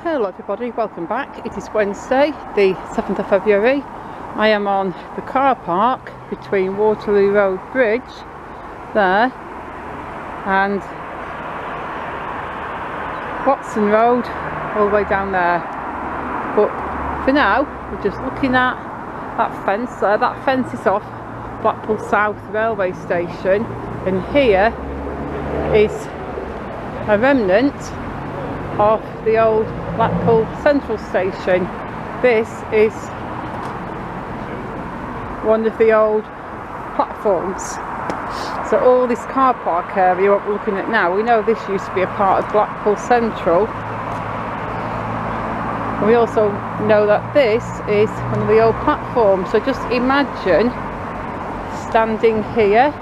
Hello everybody, welcome back. It is Wednesday the 7th of February. I am on the car park between Waterloo Road Bridge there and Watson Road all the way down there. But for now we're just looking at that fence there. That fence is off Blackpool South railway station, and here is a remnant of the old Blackpool Central station. This is one of the old platforms. So all this car park area, what we're looking at now, we know this used to be a part of Blackpool Central. And we also know that this is one of the old platforms. So just imagine standing here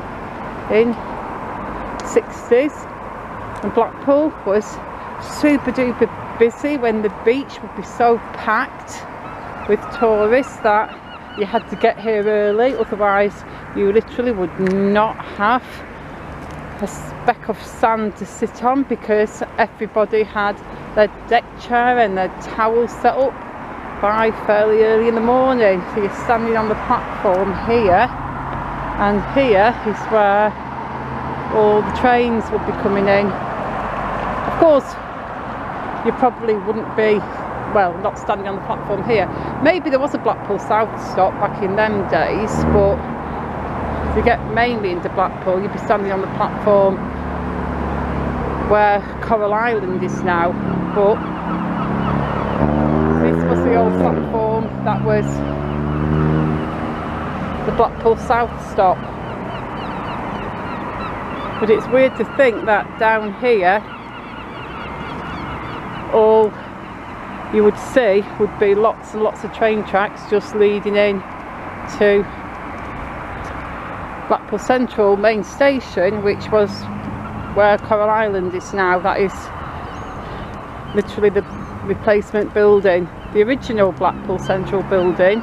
in 60s, and Blackpool was super duper busy when the beach would be so packed with tourists that you had to get here early, otherwise you literally would not have a speck of sand to sit on, because everybody had their deck chair and their towel set up by fairly early in the morning. So you're standing on the platform here, and here is where all the trains would be coming in. Of course, you probably wouldn't be, well, not standing on the platform here. Maybe there was a Blackpool South stop back in them days, but to get mainly into Blackpool, you'd be standing on the platform where Coral Island is now. But this was the old platform that was the Blackpool South stop. But it's weird to think that down here, all you would see would be lots and lots of train tracks just leading in to Blackpool Central main station, which was where Coral Island is now. That is literally the replacement building. The original Blackpool Central building,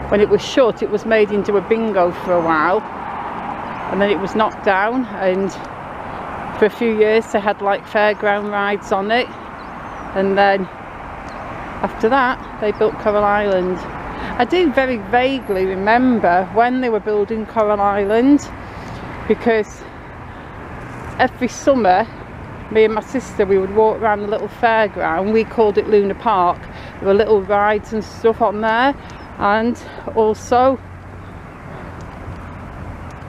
when it was shut, it was made into a bingo for a while, and then it was knocked down, and for a few years they had like fairground rides on it. And then after that they built Coral Island. I do very vaguely remember when they were building Coral Island, because every summer me and my sister, we would walk around the little fairground. We called it Luna Park. There were little rides and stuff on there, and also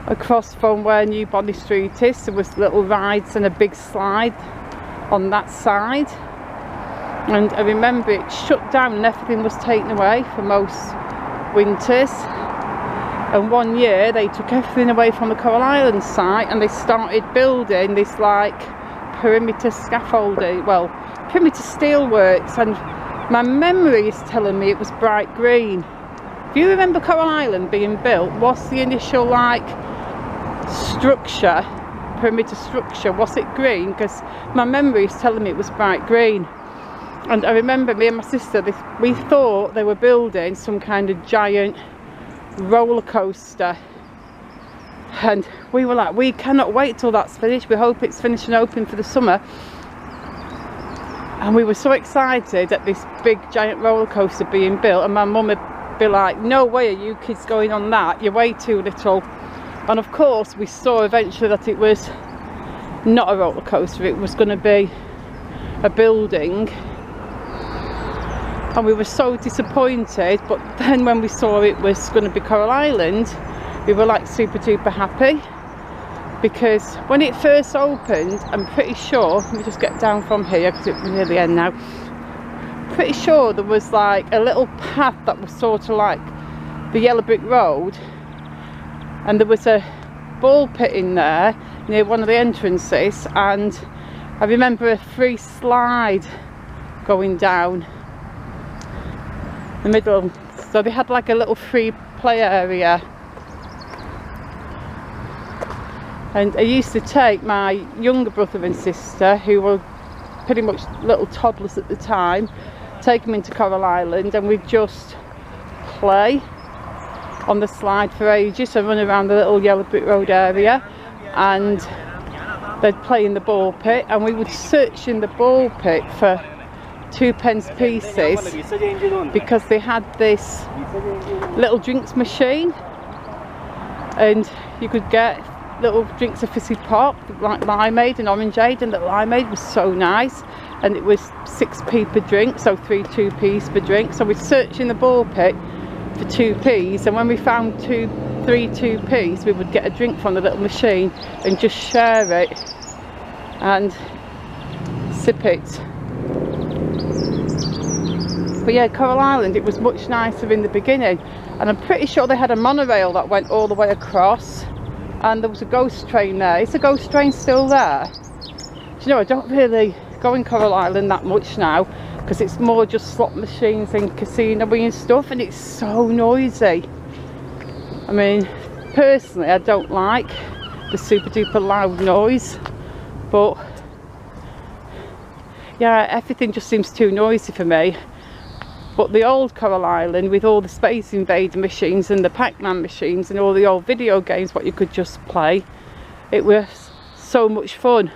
across from where New Bonny Street is, there was little rides and a big slide on that side. And I remember it shut down and everything was taken away for most winters. And one year they took everything away from the Coral Island site and they started building this like perimeter scaffolding, well, perimeter steelworks, and my memory is telling me it was bright green. Do you remember Coral Island being built? What's the initial like structure, perimeter structure, was it green? Because my memory is telling me it was bright green. And I remember me and my sister, we thought they were building some kind of giant roller coaster, and we were like, we cannot wait till that's finished. We hope it's finished and open for the summer. And we were so excited at this big giant roller coaster being built, and my mum would be like, no way are you kids going on that, you're way too little. And of course we saw eventually that it was not a roller coaster, it was going to be a building. And we were so disappointed, but then when we saw it was going to be Coral Island, we were like super duper happy, because when it first opened, I'm pretty sure, let me just get down from here because we're near the end now, pretty sure there was like a little path that was sort of like the yellow brick road, and there was a ball pit in there near one of the entrances, and I remember a free slide going down the middle. So they had like a little free play area, and I used to take my younger brother and sister, who were pretty much little toddlers at the time, take them into Coral Island, and we'd just play on the slide for ages and run around the little yellow brick road area, and they'd play in the ball pit, and we would search in the ball pit for 2p pieces because they had this little drinks machine, and you could get little drinks of fizzy pop like limeade and orangeade, and the limeade was so nice, and it was 6p per drink, so 3 2p's per drink. So we're searching the ball pit for 2p's, and when we found 3 2p's, we would get a drink from the little machine and just share it and sip it. But yeah, Coral Island, it was much nicer in the beginning, and I'm pretty sure they had a monorail that went all the way across, and there was a ghost train there. Is the ghost train still there? Do you know, I don't really go in Coral Island that much now, because it's more just slot machines and casino and stuff, and it's so noisy. I mean, personally, I don't like the super duper loud noise, but yeah, everything just seems too noisy for me. But the old Coral Island, with all the Space Invader machines and the Pac-Man machines and all the old video games what you could just play, it was so much fun.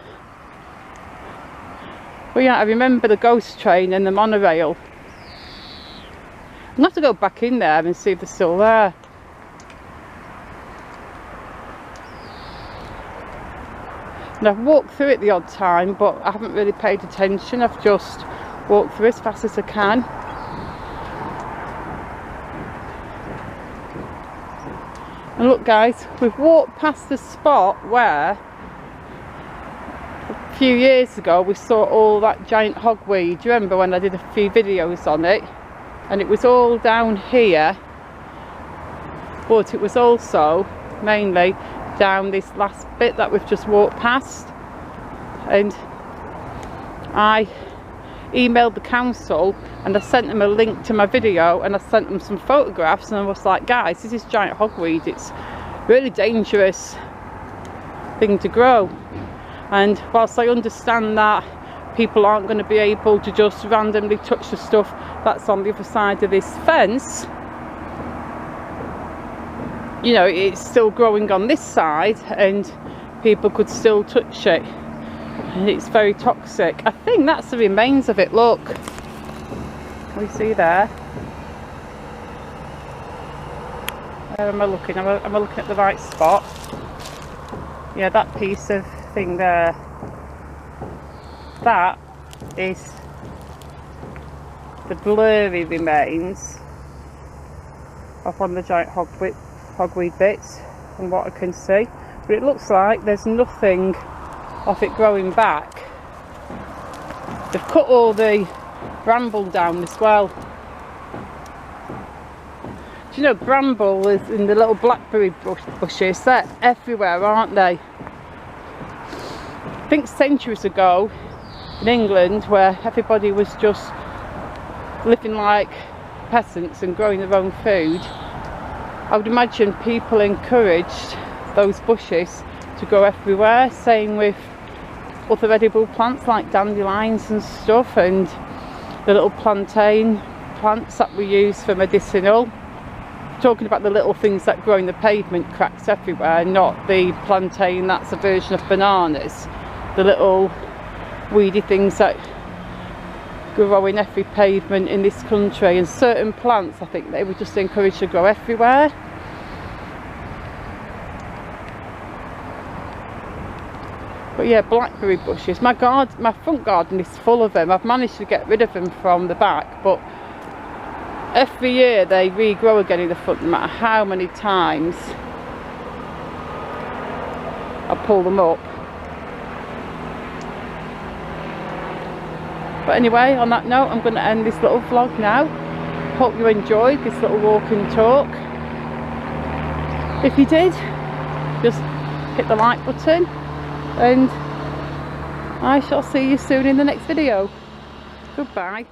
But yeah, I remember the ghost train and the monorail. I'll have to go back in there and see if they're still there. And I've walked through it the odd time, but I haven't really paid attention. I've just walked through as fast as I can. And look guys, we've walked past the spot where a few years ago we saw all that giant hogweed. Do you remember when I did a few videos on it? And it was all down here, but it was also mainly down this last bit that we've just walked past. And I emailed the council and I sent them a link to my video, and I sent them some photographs, and I was like, guys, this is giant hogweed, it's really dangerous thing to grow. And whilst I understand that people aren't going to be able to just randomly touch the stuff that's on the other side of this fence, you know, it's still growing on this side and people could still touch it, and it's very toxic. I think that's the remains of it. Look, can we see there? Where am I looking? Am I looking at the right spot? Yeah, that piece of thing there, that is the blurry remains of one of the giant hogweed bits, from what I can see. But it looks like there's nothing of it growing back. They've cut all the bramble down as well. Do you know, bramble is in the little blackberry bushes, they're everywhere, aren't they? I think centuries ago in England, where everybody was just living like peasants and growing their own food, I would imagine people encouraged those bushes to grow everywhere. Same with other edible plants like dandelions and stuff, and the little plantain plants that we use for medicinal. Talking about the little things that grow in the pavement cracks everywhere, not the plantain that's a version of bananas. The little weedy things that grow in every pavement in this country, and certain plants I think they were just encouraged to grow everywhere. But yeah, blackberry bushes. My front garden is full of them. I've managed to get rid of them from the back, but every year they regrow again in the front, no matter how many times I pull them up. But anyway, on that note, I'm going to end this little vlog now. Hope you enjoyed this little walk and talk. If you did, just hit the like button, and I shall see you soon in the next video. Goodbye.